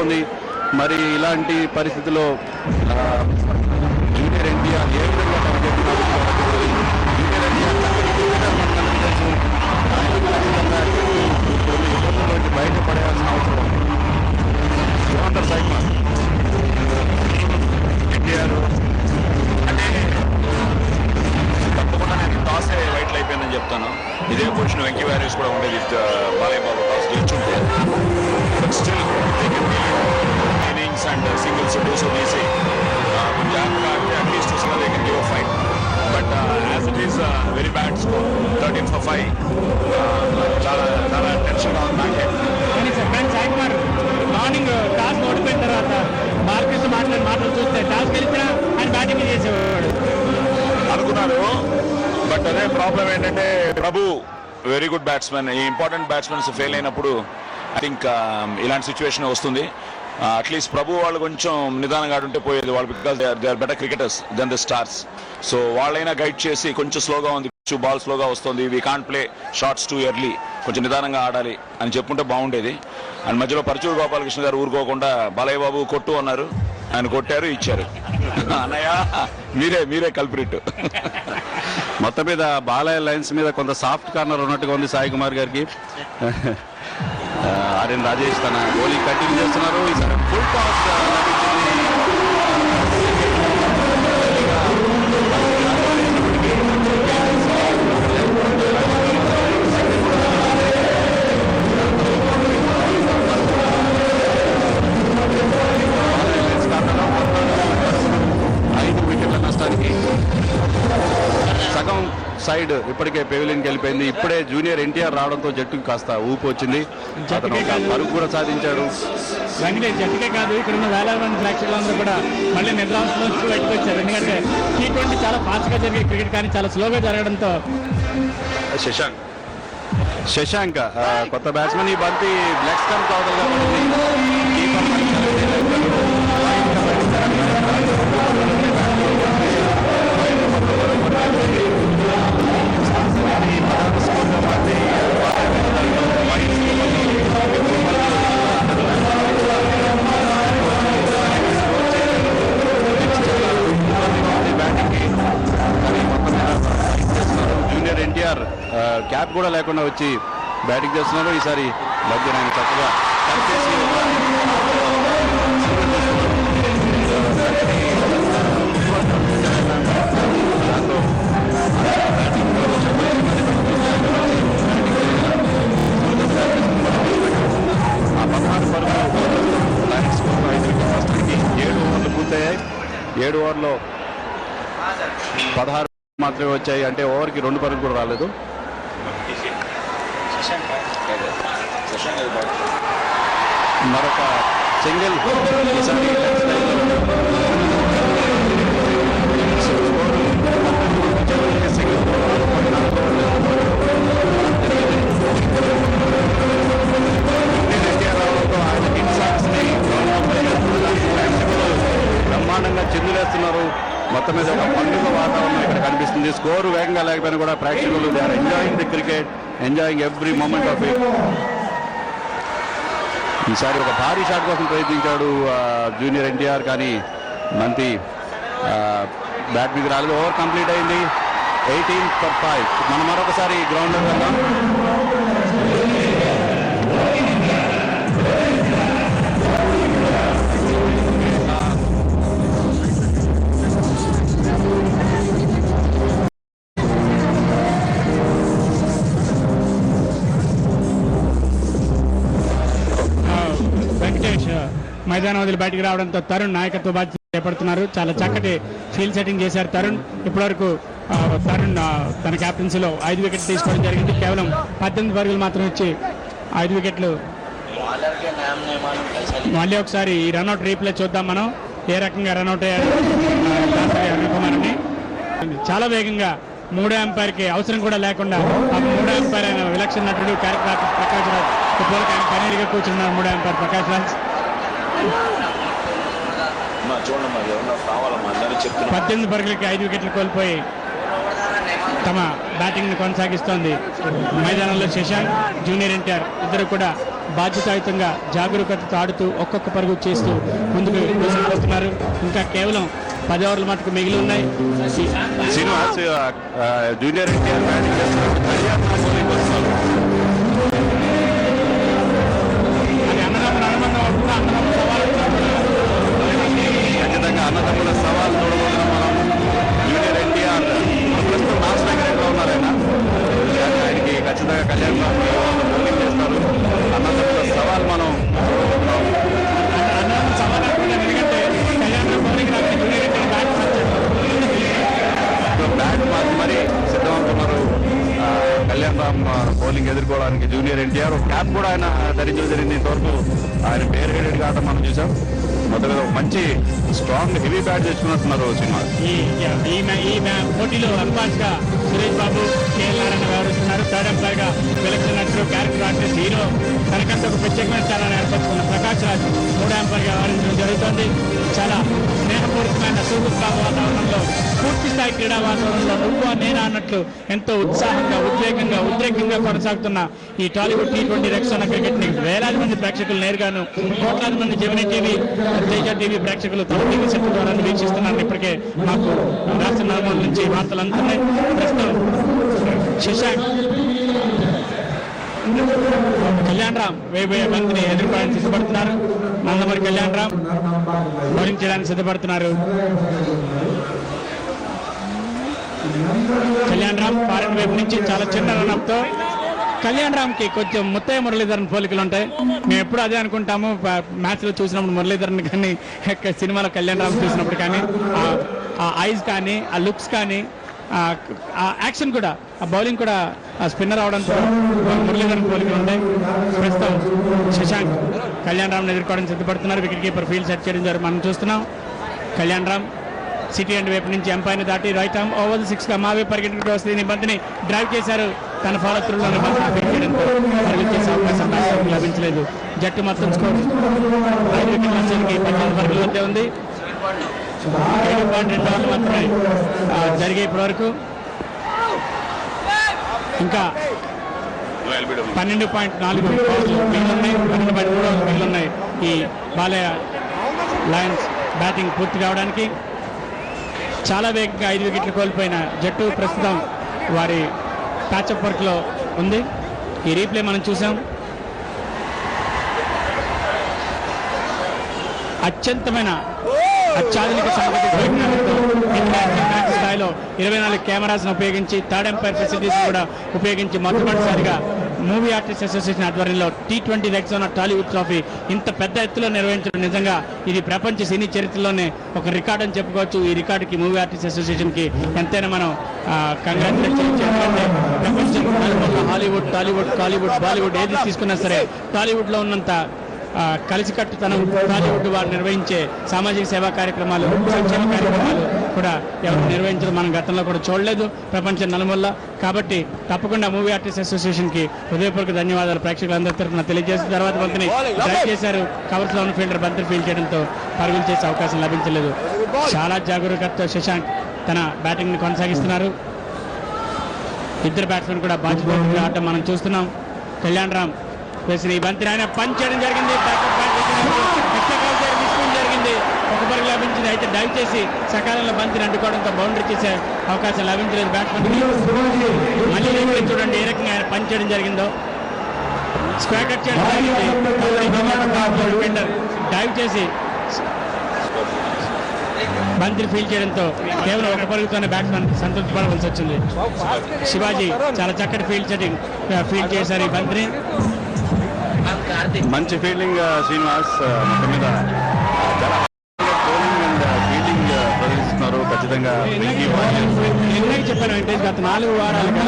ఉంది. మరి ఇలాంటి పరిస్థితుల్లో జూనియర్ ఎన్టీఆర్ ఏ విధంగా బయటపడాల్సిన అవసరం ఏమంటారు సైకిల్ ఎన్టీఆర్ అంటే తప్పకుండా నేను టాస్ వైట్లు అయిపోయిందని చెప్తాను. ఇదే పొజిషన్ వెంకీ వారియర్స్ కూడా ఉండేది బాలయ్య బాబు టాస్ గెలుచుంటే. But still innings and singles do so easy. కొంచెం జాగ్రత్తగా ఆడితే అట్లీస్ట్ చూసినా they can give a fight. But as it is very bad score 13 for 5. చాలా చాలా టెన్షన్గా ఉంది నాకే. మార్నింగ్ టాస్ ఓడిపోయిన తర్వాత బాలకృష్ణ మాటలు చూస్తే టాస్ గెలిచినా ఆయన బ్యాటింగ్ చేసేవాడు అనుకున్నారు. బట్ అదే ప్రాబ్లం ఏంటంటే ప్రభు వెరీ గుడ్ బ్యాట్స్మెన్. ఈ ఇంపార్టెంట్ బ్యాట్స్మెన్స్ ఫెయిల్ అయినప్పుడు ఐ థింక్ ఇలాంటి సిచ్యువేషన్ వస్తుంది. అట్లీస్ట్ ప్రభు వాళ్ళు కొంచెం నిదానంగా ఆడుంటే పోయేది వాళ్ళు, because they are better cricketers then the stars. So వాళ్ళైనా గైడ్ చేసి కొంచెం స్లోగా ఉంది, బాల్ స్లోగా వస్తుంది, we can't play shorts too early, కొంచెం నిదానంగా ఆడాలి అని చెప్పుంటే బాగుండేది. అండ్ మధ్యలో పరచూరు గోపాలకృష్ణ గారు ఊరుకోకుండా బాలయ్య బాబు కొట్టు అన్నారు, ఆయన కొట్టారు, ఇచ్చారు. అన్నయ్య మీరే కల్ప్రిట్. మొత్తం మీద బాలయ్య లైన్స్ మీద కొంత సాఫ్ట్ కార్నర్ ఉన్నట్టుగా ఉంది సాయి కుమార్ గారికి. ఆర్ఎన్ రాజేష్ తన బౌలింగ్ కంటిన్యూ చేస్తున్నారు. ఈసారి ఫుల్ టాస్ సగం సైడ్ ఇప్పటికే పెవిలియన్కి వెళ్ళిపోయింది. ఇప్పుడే జూనియర్ ఎన్టీఆర్ రావడంతో జట్టుకు కాస్త ఊపు వచ్చింది. అతను పరుగు కూడా సాధించాడు. వెంకటేష్ జట్టుకే కాదు, ఇక్కడ ఉన్న వేలాది మంది ప్రేక్షకులందరూ కూడా మళ్ళీ నిద్రాంశంలో బయటకు వచ్చారు. ఎందుకంటే T20 చాలా ఫాస్ట్గా జరిగే క్రికెట్ కానీ చాలా స్లోగా జరగడంతో. శశాంక్ కొత్త బ్యాట్స్మెన్. ఈ బంతి బ్లాక్ స్టంప్ కావడంగా పడింది. జూనియర్ ఎన్టీఆర్ క్యాప్ కూడా లేకుండా వచ్చి బ్యాటింగ్ చేస్తున్నారు. ఈసారి మధ్య ఆయన చక్కగా ఆ 16 పరుగులు 7 ఓవర్లు పూర్తయ్యాయి. 7 ఓవర్లో 16 మాత్రమే వచ్చాయి. అంటే ఓవర్కి 2 పరుగులు కూడా రాలేదు. మరొక సింగిల్ ఈసారి బ్రహ్మాండంగా చిందులేస్తున్నారు. మొత్తం మీద ఒక పండుగ వాతావరణం ఇక్కడ కనిపిస్తుంది. స్కోరు వేగంగా లేకపోయినా కూడా ప్రేక్షకులు they are enjoying the cricket, enjoying every moment of it. ఈసారి ఒక భారీ షాట్ కోసం ప్రయత్నించాడు జూనియర్ ఎన్టీఆర్, కానీ బంతి బ్యాట్ మీద రాలేదు. ఓవర్ కంప్లీట్ అయింది. 18 for 5. మనం మరొకసారి గ్రౌండ్లో వెళ్దాం. వెంకటేష్ మైదానం వదిలి బయటికి రావడంతో తరుణ్ నాయకత్వ బాధ్యత చేపడుతున్నారు. చాలా చక్కటి ఫీల్డ్ సెట్టింగ్ చేశారు తరుణ్. ఇప్పటివరకు తరుణ్ తన క్యాప్టెన్సీలో 5 వికెట్లు తీసుకోవడం జరిగింది. కేవలం 18 పరుగులు మాత్రం ఇచ్చి 5 వికెట్లు. మళ్ళీ ఒకసారి ఈ రన్అట్ రీప్లే చూద్దాం మనం, ఏ రకంగా రన్అట్ అయ్యారు అనిల్ కుమార్ అని. చాలా వేగంగా 3వ అంపైర్కి అవసరం కూడా లేకుండా ఆ 3వ అంపైర్ అయిన విలక్షణ నటుడు క్యారెక్టర్ ప్రకాష్ రాజ్ ఇప్పటివరకు ఆయన పనిగా కూర్చున్నారు. 3వ అంపైర్ ప్రకాష్ రాజ్ 18 పరుగులకి 5 వికెట్లు కోల్పోయి తమ బ్యాటింగ్ ని కొనసాగిస్తోంది మైదానంలో శశాంక్, జూనియర్ ఎన్టీఆర్ ఇద్దరు కూడా బాధ్యతాయుతంగా జాగరూకతతో ఆడుతూ ఒక్కొక్క పరుగు చేస్తూ ముందుకు దూసుకుపోతున్నారు. ఇంకా కేవలం 10 ఓవర్ల మటుకు మిగిలి ఉన్నాయి. శ్రీనివాస్ జూనియర్ ఎన్టీఆర్ బ్యాటింగ్ చేస్తున్నారు, కళ్యాణ్ బౌలింగ్ వస్తున్నారు. అది అన్నదమ్ముల అనుబంధం అవుతుందా, అన్నదమ్ముల సవాలు ఖచ్చితంగా అన్నదమ్ముల సవాల్ చూడబోతున్నాం మనం. జూనియర్ ఎన్టీఆర్ ప్రస్తుతం నాన్ స్ట్రైకర్గా ఉన్నారు ఆయన, కానీ ఆయనకి ఖచ్చితంగా కళ్యాణ్ బౌలింగ్ చేస్తారు. అన్నదమ్ముల సవాల్ మనం చూడబోతున్నాం. అన్నదమ్ముల సవాలు అనుకుంటాం, ఎందుకంటే కళ్యాణ్ బౌలింగ్ రాకపోతే జూనియర్ ఎన్టీఆర్ బ్యాట్ బ్యాట్ మార్చి మరీ సిద్ధమవుతున్నారు కళ్యాణ్ రామ్ బౌలింగ్ ఎదుర్కోవడానికి. జూనియర్ ఎన్టీఆర్ ఒక క్యాప్ కూడా ఆయన ధరించడం జరిగింది. ఇంతవరకు ఆయన పేరు హెడెడ్ కావడం మనం చూసాం. మొదలుగా ఒక మంచి స్ట్రాంగ్ హెవీ బ్యాట్ తెచ్చుకున్నట్టున్నారు సినిమా. ఈ పోటీలో అంపాస్ గా సురేష్ బాబు, కేఎల్ నారాయణ వ్యవహరిస్తున్నారు. థర్డ్ ఎంపైర్ గా విలక్షణ నటుడు, క్యారెక్టర్ ఆర్టిస్ట్, హీరో తనకంటే ఒక ప్రత్యేకమైన స్థానాన్ని ఏర్పరచుకున్న ప్రకాష్ రాజ్ మూడో ఎంపైర్ గా వ్యవహరించడం జరుగుతోంది. చాలా స్నేహపూరితమైన సుహృద్భావ వాతావరణంలో, పూర్తి స్థాయి క్రీడా వాతావరణంలో నువ్వు నేను అన్నట్లు ఎంతో ఉత్సాహంగా, ఉద్రేకంగా కొనసాగుతున్న ఈ టాలీవుడ్ T20 రెక్సోన క్రికెట్ ని వేలాది మంది ప్రేక్షకులు నేరుగాను, కోట్లాది మంది జెమినీ టీవీ, తేజ టీవీ ప్రేక్షకులు తమ టీవీ సెట్ ద్వారా వీక్షిస్తున్నారు. ఇప్పటికే మాకు రాష్ట్ర నలుమూల నుంచి వార్తలు అందుతున్నాయి. ప్రస్తుతం శశాంక్, కళ్యాణ్ రామ్ వేయబోయే బంతిని ఎదుర్కోవడానికి సిద్ధపడుతున్నారు. నందమూరి కళ్యాణ్ రామ్ బౌలింగ్ చేయడానికి సిద్ధపడుతున్నారు. కళ్యాణ్ రామ్ ఫారెన్ వైపు నుంచి చాలా చిన్న రన్అప్ తో, కళ్యాణ్ రామ్ కి కొంచెం ముత్తయ్య మురళీధరన్ పోలికలు ఉంటాయి. మేము ఎప్పుడు అదే అనుకుంటాము, మ్యాచ్ లో చూసినప్పుడు మురళీధరన్ కానీ, సినిమాలో కళ్యాణ్ రామ్ చూసినప్పుడు కానీ, ఆ ఐజ్ కానీ, ఆ లుక్స్ కానీ, ఆ యాక్షన్ కూడా, ఆ బౌలింగ్ కూడా స్పిన్నర్ అవడంతో మురళీధరన్ పోలికలు ఉంటాయి. ప్రస్తుతం శశాంక్ కళ్యాణ్ రామ్ ఎదుర్కోవడానికి సిద్ధపడుతున్నారు. వికెట్ కీపర్ ఫీల్డ్ సెట్ చేయడం ద్వారా మనం చూస్తున్నాం. కళ్యాణ్ రామ్ సిటీ ఎండ్ వైపు నుంచి ఎంపైర్ని దాటి రైట్ ఆర్మ్ ఓవర్ 6 గా మావే పరిగెట్టుకుంటూ వస్తుంది. ఈ బంతిని డ్రైవ్ చేశారు. తన ఫాలో త్రూలోనే బంతిని ఫీల్డ్ చేయడంతో పరుగులు చేసే అవకాశం బ్యాట్స్మెన్కి లభించలేదు. జట్టు మొత్తం స్కోర్ 5 వికెట్ల నష్టానికి 18 పరుగుల వద్దే ఉంది. 7.2 ఓవర్లు మాత్రమే జరిగే ఇప్పటి వరకు. ఇంకా 12.4 ఓవర్లు మిగిలిన్నాయి, 12.3 ఓవర్లు మిగిలిన్నాయి ఈ బాలయ్య లయన్స్ బ్యాటింగ్ పూర్తి కావడానికి. చాలా వేగంగా 5 వికెట్లు కోల్పోయిన జట్టు ప్రస్తుతం వారి ప్యాచప్ వర్క్ లో ఉంది. ఈ రీప్లే మనం చూసాం. అత్యంతమైన అత్యాధునిక సాంకేతిక పరిజ్ఞానంతో ఇంటర్నేషనల్ స్థాయిలో 24 కెమెరాస్ ఉపయోగించి, థర్డ్ ఎంపైర్ ఫెసిలిటీస్ కూడా ఉపయోగించి మొట్టమొదటిసారిగా మూవీ ఆర్టిస్ట్ అసోసియేషన్ ఆధ్వర్యంలో T20 రెక్సోనా టాలీవుడ్ ట్రోఫీ ఇంత పెద్ద ఎత్తులో నిర్వహించడం నిజంగా ఇది ప్రపంచ సినీ చరిత్రలోనే ఒక రికార్డ్ అని చెప్పుకోవచ్చు. ఈ రికార్డుకి మూవీ ఆర్టిస్ట్ అసోసియేషన్ కి ఎంతైనా మనం కంగ్రాచులేట్ చేయొచ్చు. ఎందుకంటే ప్రపంచం నలుమూలల హాలీవుడ్, టాలీవుడ్, కాలీవుడ్, బాలీవుడ్ ఏది తీసుకున్నా సరే టాలీవుడ్ లో ఉన్నంత కలిసికట్టుతనం టాలీవుడ్ వారు నిర్వహించే సామాజిక సేవా కార్యక్రమాలు, సంక్షేమ కార్యక్రమాలు కూడా ఎవరు నిర్వహించడం మనం గతంలో కూడా చూడలేదు ప్రపంచం నలుమూలల. కాబట్టి తప్పకుండా మూవీ ఆర్టిస్ట్ అసోసియేషన్ కి హృదయపూర్వక ధన్యవాదాలు ప్రేక్షకులందరి తరఫున తెలియజేసిన తర్వాత బంతిని డ్రైవ్ చేశారు. కవర్స్ లో ఉన్న ఫీల్డర్ బంతిని ఫీల్డ్ చేయడంతో పరుగులు చేసే అవకాశం లభించలేదు. చాలా జాగరూకతతో శశాంక్ తన బ్యాటింగ్ ని కొనసాగిస్తున్నారు. ఇద్దరు బ్యాట్స్మెన్ కూడా బాధ్యతగా ఆడటం మనం చూస్తున్నాం. కళ్యాణ్ రామ్ వేసిన ఈ బంతిని ఆయన పంచ్ చేయడం జరిగింది. జరిగింది, ఒక పరుగు లభించింది. అయితే డైవ్ చేసి సకాలంలో బంతిని అడ్డుకోవడంతో బౌండరీ చేసే అవకాశం లభించలేదు బ్యాట్స్మెన్. మళ్ళీ రీప్లే చూడండి ఏ రకంగా ఆయన పంచ్ చేయడం జరిగిందో. స్క్వేర్ కట్ చేయడం జరిగింది. డైవ్ చేసి బంతిని ఫీల్డ్ చేయడంతో కేవలం ఒక పరుగుతోనే బ్యాట్స్మెన్ సంతృప్తి పడవలసి వచ్చింది. శివాజీ చాలా చక్కటి ఫీల్డ్ చేశారు ఈ బంతిని. మంచి ఫీల్డింగ్ శ్రీనివాస్, మొత్తం మీద చాలా బౌలింగ్ అండ్ ఫీల్డింగ్ ప్రదర్శిస్తున్నారు. ఖచ్చితంగా చెప్పాను వెంకటేష్, గత 4 వారాలుగా